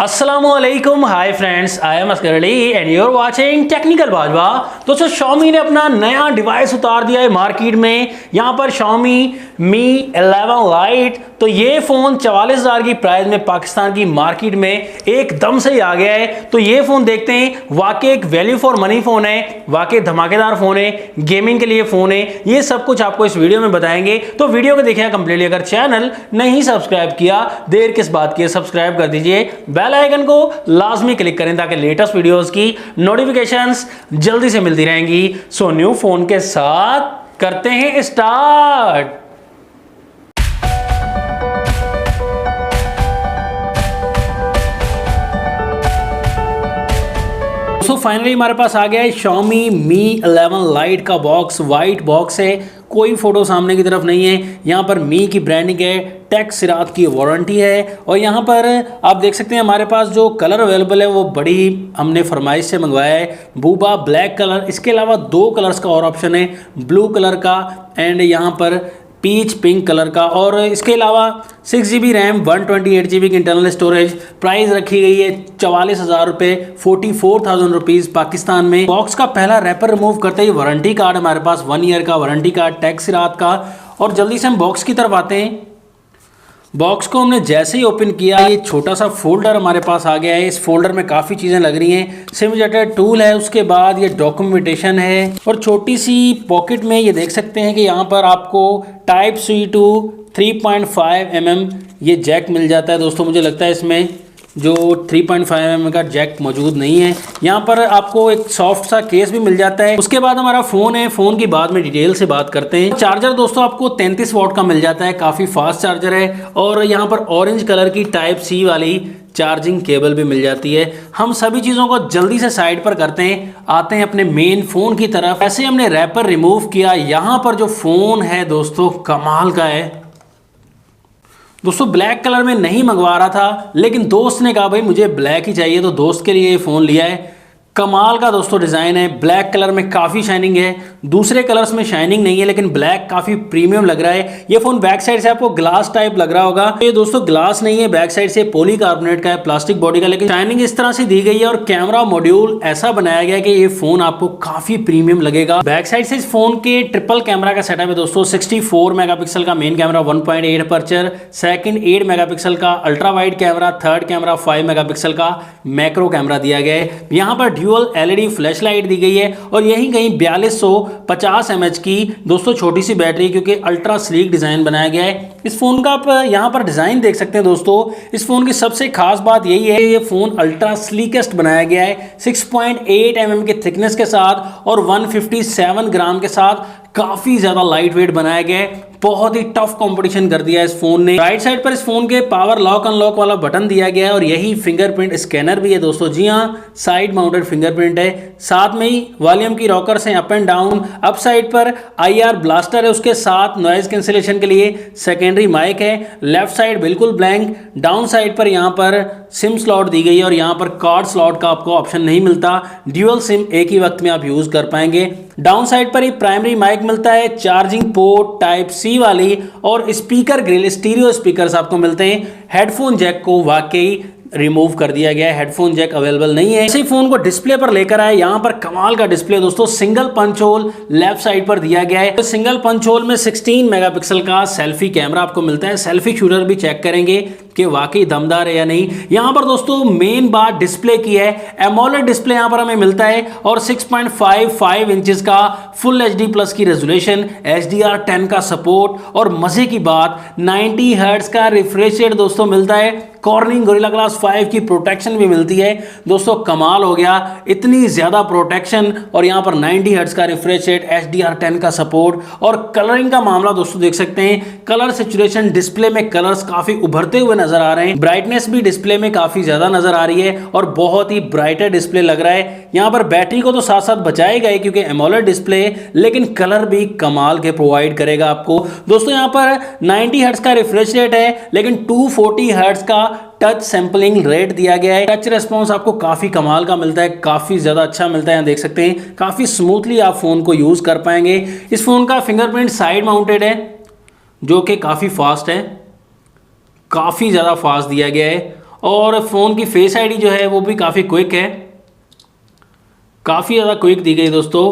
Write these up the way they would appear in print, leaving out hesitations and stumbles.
अस्सलामुअलैकुम, hi friends, I am Asgar Ali and you are watching technical Bajwa. दोस्तों, Xiaomi ने अपना नया डिवाइस उतार दिया है मार्केट में। यहाँ पर Xiaomi Mi 11 Lite, तो ये फ़ोन 44,000 की प्राइस में पाकिस्तान की मार्केट में एकदम से ही आ गया है। तो ये फ़ोन देखते हैं, वाकई एक वैल्यू फॉर मनी फ़ोन है, वाकई धमाकेदार फ़ोन है, गेमिंग के लिए फ़ोन है। ये सब कुछ आपको इस वीडियो में बताएंगे, तो वीडियो को देखिए कंप्लीटली। अगर चैनल नहीं सब्सक्राइब किया, देर किस बात की है, सब्सक्राइब कर दीजिए, बेल आइकन को लाजमी क्लिक करें ताकि लेटेस्ट वीडियोस की नोटिफिकेशंस जल्दी से मिलती रहेंगी। सो न्यू फोन के साथ करते हैं स्टार्ट। दोस्तों, फाइनली हमारे पास आ गया है Xiaomi Mi 11 Lite का बॉक्स। वाइट बॉक्स है, कोई फोटो सामने की तरफ नहीं है। यहाँ पर मी की ब्रांडिंग है, टेक सिरात की वारंटी है। और यहाँ पर आप देख सकते हैं हमारे पास जो कलर अवेलेबल है वो बड़ी हमने फरमाइश से मंगवाया है, बूबा ब्लैक कलर। इसके अलावा दो कलर्स का और ऑप्शन है, ब्लू कलर का एंड यहाँ पर पीच पिंक कलर का। और इसके अलावा 6GB रैम, 128GB की इंटरनल स्टोरेज। प्राइस रखी गई है 44,000 रुपये, 44,000 रुपीज़ पाकिस्तान में। बॉक्स का पहला रैपर रिमूव करते ही वारंटी कार्ड हमारे पास 1 ईयर का वारंटी कार्ड टेक सिरात का। और जल्दी से हम बॉक्स की तरफ आते हैं। बॉक्स को हमने जैसे ही ओपन किया, ये छोटा सा फोल्डर हमारे पास आ गया है। इस फोल्डर में काफ़ी चीज़ें लग रही हैं। सिमुलेटर टूल है, उसके बाद ये डॉक्यूमेंटेशन है और छोटी सी पॉकेट में ये देख सकते हैं कि यहाँ पर आपको Type-C to 3.5 mm ये जैक मिल जाता है। दोस्तों, मुझे लगता है इसमें जो 3.5 mm का जैक मौजूद नहीं है। यहाँ पर आपको एक सॉफ्ट सा केस भी मिल जाता है। उसके बाद हमारा फ़ोन है, फ़ोन की बाद में डिटेल से बात करते हैं। चार्जर दोस्तों आपको 33 वाट का मिल जाता है, काफ़ी फास्ट चार्जर है। और यहाँ पर ऑरेंज कलर की Type-C वाली चार्जिंग केबल भी मिल जाती है। हम सभी चीज़ों को जल्दी से साइड पर करते हैं, आते हैं अपने मेन फ़ोन की तरफ। ऐसे हमने रैपर रिमूव किया। यहाँ पर जो फ़ोन है दोस्तों कमाल का है। दोस्तों, ब्लैक कलर में नहीं मंगवा रहा था, लेकिन दोस्त ने कहा भाई मुझे ब्लैक ही चाहिए, तो दोस्त के लिए ये फ़ोन लिया है। कमाल का दोस्तों डिज़ाइन है, ब्लैक कलर में काफ़ी शाइनिंग है। दूसरे कलर्स में शाइनिंग नहीं है, लेकिन ब्लैक काफ़ी प्रीमियम लग रहा है। ये फ़ोन बैक साइड से आपको ग्लास टाइप लग रहा होगा। ये दोस्तों ग्लास नहीं है, बैक साइड से पॉलीकार्बोनेट का है, प्लास्टिक बॉडी का, लेकिन शाइनिंग इस तरह से दी गई है। और कैमरा मॉड्यूल ऐसा बनाया गया है कि ये फ़ोन आपको काफ़ी प्रीमियम लगेगा। बैक साइड से इस फ़ोन के ट्रिपल कैमरा का सेटअप है दोस्तों। 64 मेगापिक्सल का main camera, 1.8 aperture, second 8 megapixel का ultra wide camera, third camera 5 megapixel का मैक्रो कैमरा दिया गया है। यहाँ पर ड्यूअल एलईडी फ्लैश लाइट दी गई है और यहीं कहीं 4250 mAh की दोस्तों छोटी सी बैटरी, क्योंकि अल्ट्रा स्लीक डिजाइन बनाया गया है। इस फोन का आप यहाँ पर डिजाइन देख सकते हैं दोस्तों। इस फोन की सबसे खास बात यही है, ये फोन अल्ट्रा स्लीकेस्ट बनाया गया है, 6.8 mm के थिकनेस के साथ और 157 ग्राम के साथ। काफी ज्यादा लाइट वेट बनाया गया है, बहुत ही टफ कंपटीशन कर दिया है इस फोन ने। राइट साइड पर इस फोन के पावर लॉक अनलॉक वाला बटन दिया गया है और यही फिंगरप्रिंट स्कैनर भी है दोस्तों। जी हाँ, साइड माउंटेड फिंगरप्रिंट है। साथ में ही वॉल्यूम की रॉकर्स हैं up and down. Up side पर IR ब्लास्टर है, उसके साथ नॉइज कैंसिलेशन के लिए सेकेंडरी माइक है। लेफ्ट साइड बिल्कुल ब्लैंक। डाउन साइड पर यहाँ पर सिम स्लॉट दी गई है और यहाँ पर कार्ड स्लॉट का आपको ऑप्शन नहीं मिलता। ड्यूअल सिम एक ही वक्त में आप यूज कर पाएंगे। डाउन साइड पर ही प्राइमरी माइक मिलता है, चार्जिंग पोर्ट Type-C वाली और स्पीकर ग्रिल, स्टीरियो स्पीकर्स आपको मिलते हैं। हेडफोन जैक को वाकई रिमूव कर दिया गया है, हेडफोन जैक अवेलेबल नहीं है। इसी फोन को डिस्प्ले पर लेकर आए। यहाँ पर कमाल का डिस्प्ले दोस्तों, single punch hole left side पर दिया गया है। तो सिंगल पंच होल में 16 मेगापिक्सल का सेल्फी कैमरा आपको मिलता है। सेल्फी शूटर भी चेक करेंगे, कि वाकई दमदार है या नहीं। यहाँ पर दोस्तों मेन बात डिस्प्ले की है, एमोलेड डिस्प्ले यहाँ पर हमें मिलता है और 6.55 इंचेस का फुल एचडी प्लस की रेजोल्यूशन, HDR10 का सपोर्ट और मजे की बात 90 हर्ट्ज का रिफ्रेश रेट दोस्तों मिलता है। कॉर्निंग गोरिल्ला ग्लास 5 की प्रोटेक्शन भी मिलती है दोस्तों, कमाल हो गया, इतनी ज्यादा प्रोटेक्शन और यहाँ पर 90 हर्ट्ज का रिफ्रेश रेट, HDR10 का सपोर्ट। और कलरिंग का मामला दोस्तों देख सकते हैं, कलर सैचुरेशन डिस्प्ले में कलर्स काफी उभरते हुए नजर आ रहे हैं, ब्राइटनेस भी डिस्प्ले में काफी ज्यादा नजर आ रही है और बहुत ही ब्राइटर डिस्प्ले लग रहा है। यहाँ पर बैटरी को तो साथ साथ बचाएगा ही क्योंकि एमोलेड डिस्प्ले, लेकिन कलर भी कमाल के प्रोवाइड करेगा आपको दोस्तों। यहाँ पर 90 हर्ट्ज का रिफ्रेश रेट है लेकिन 240 हर्ट्ज का टच सैंपलिंग रेट दिया गया है। टच रिस्पॉन्स आपको काफी कमाल का मिलता है, काफी ज्यादा अच्छा मिलता है, देख सकते हैं काफी स्मूथली आप फोन को यूज कर पाएंगे। इस फोन का फिंगरप्रिंट साइड माउंटेड है जो कि काफी फास्ट है, काफी ज्यादा फास्ट दिया गया है और फोन की फेस आईडी जो है वो भी काफी क्विक है, काफी ज्यादा क्विक दी गई दोस्तों,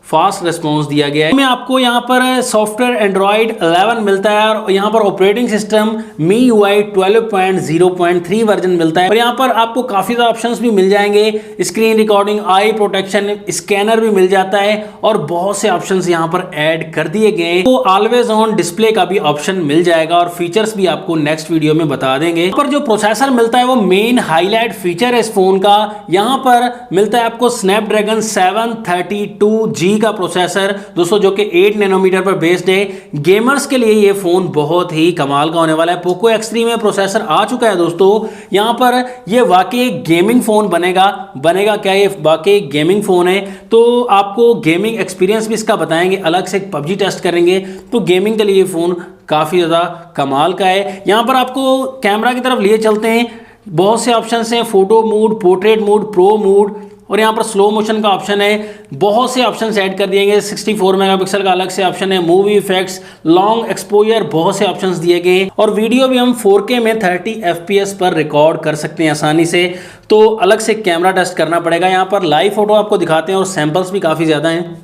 फास्ट रिस्पॉन्स दिया गया है। में आपको यहाँ पर सॉफ्टवेयर एंड्रॉइड 11 मिलता है और यहाँ पर ऑपरेटिंग सिस्टम MIUI 12.0.3 वर्जन मिलता है और यहाँ पर आपको काफी ज्यादा ऑप्शंस भी मिल जाएंगे, स्क्रीन रिकॉर्डिंग, आई प्रोटेक्शन, स्कैनर भी मिल जाता है और बहुत से ऑप्शंस यहाँ पर ऐड कर दिए गए। तो ऑलवेज ऑन डिस्प्ले का भी ऑप्शन मिल जाएगा और फीचर्स भी आपको नेक्स्ट वीडियो में बता देंगे। यहाँ पर जो प्रोसेसर मिलता है वो मेन हाईलाइट फीचर है इस फोन का। यहाँ पर मिलता है आपको स्नैपड्रैगन 732G का प्रोसेसर दोस्तों जो कि 8 नैनोमीटर पर बेस्ड है। गेमर्स के लिए ये फोन बहुत ही कमाल का होने वाला है। पोको X3 में प्रोसेसर आ चुका है दोस्तों, यहाँ पर ये वाकई गेमिंग फोन बनेगा क्या, ये वाकई गेमिंग फोन है। तो आपको गेमिंग एक्सपीरियंस भी इसका बताएंगे, अलग से PUBG टेस्ट करेंगे, तो गेमिंग के लिए ये फोन काफी ज्यादा कमाल का है। यहाँ पर आपको कैमरा की तरफ लिए चलते हैं, बहुत से ऑप्शंस हैं, photo mode, portrait mode, pro mode और यहाँ पर स्लो मोशन का ऑप्शन है, बहुत से ऑप्शंस ऐड कर दिए गए। 64 मेगापिक्सल का अलग से ऑप्शन है, मूवी इफेक्ट्स, लॉन्ग एक्सपोजर, बहुत से ऑप्शंस दिए गए और वीडियो भी हम 4K में 30 FPS पर रिकॉर्ड कर सकते हैं आसानी से। तो अलग से कैमरा टेस्ट करना पड़ेगा। यहाँ पर लाइव फोटो आपको दिखाते हैं और सैंपल्स भी काफ़ी ज़्यादा हैं।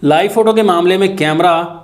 लाइव फोटो के मामले में कैमरा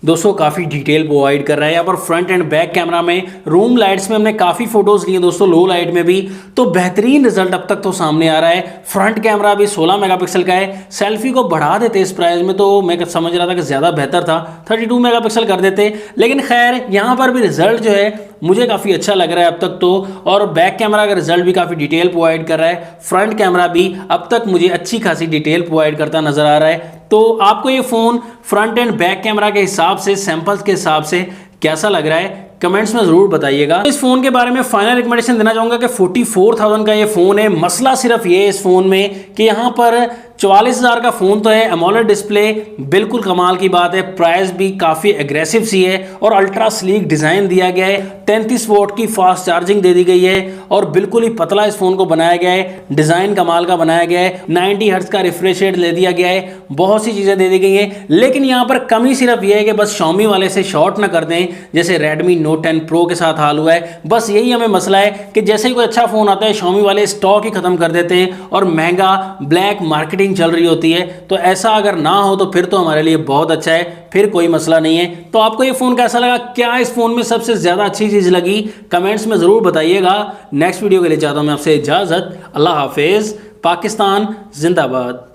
दोस्तों काफ़ी डिटेल प्रोवाइड कर रहा है। यहाँ पर फ्रंट एंड बैक कैमरा में रूम लाइट्स में हमने काफ़ी फोटोज लिए दोस्तों, लो लाइट में भी, तो बेहतरीन रिजल्ट अब तक तो सामने आ रहा है। फ्रंट कैमरा भी 16 मेगापिक्सल का है। सेल्फी को बढ़ा देते इस प्राइस में तो मैं समझ रहा था कि ज़्यादा बेहतर था, 32 मेगापिक्सल कर देते, लेकिन खैर यहाँ पर भी रिजल्ट जो है मुझे काफ़ी अच्छा लग रहा है अब तक तो। और बैक कैमरा का रिजल्ट भी काफ़ी डिटेल प्रोवाइड कर रहा है। फ्रंट कैमरा भी अब तक मुझे अच्छी खासी डिटेल प्रोवाइड करता नजर आ रहा है। तो आपको ये phone front end back camera के हिसाब से, सैंपल्स के हिसाब से कैसा लग रहा है कमेंट्स में ज़रूर बताइएगा। इस फ़ोन के बारे में फाइनल रिकमेंडेशन देना चाहूँगा कि 44,000 का ये फ़ोन है। मसला सिर्फ ये है इस फ़ोन में कि यहाँ पर 44,000 का फ़ोन तो है, एमोलेड डिस्प्ले बिल्कुल कमाल की बात है, प्राइस भी काफ़ी एग्रेसिव सी है और अल्ट्रा स्लीक डिज़ाइन दिया गया है। 33 वोट की फास्ट चार्जिंग दे दी गई है और बिल्कुल ही पतला इस फ़ोन को बनाया गया है, डिज़ाइन कमाल का बनाया गया है, 90 हर्ट्ज का रिफ्रेश रेट ले दिया गया है, बहुत सी चीज़ें दे दी गई हैं। लेकिन यहाँ पर कमी सिर्फ ये है कि बस Xiaomi वाले से शॉर्ट ना कर दें जैसे Redmi Note 10 Pro के साथ हाल हुआ है। बस यही हमें मसला है कि जैसे ही कोई अच्छा फ़ोन आता है Xiaomi वाले स्टॉक ही ख़त्म कर देते हैं और महंगा ब्लैक मार्केटिंग चल रही होती है। तो ऐसा अगर ना हो तो फिर तो हमारे लिए बहुत अच्छा है, फिर कोई मसला नहीं है। तो आपको ये फ़ोन कैसा लगा, क्या इस फ़ोन में सबसे ज़्यादा अच्छी चीज़ लगी, कमेंट्स में ज़रूर बताइएगा। नेक्स्ट वीडियो के लिए चाहता हूँ मैं आपसे इजाज़त। अल्लाह हाफिज़। पाकिस्तान जिंदाबाद।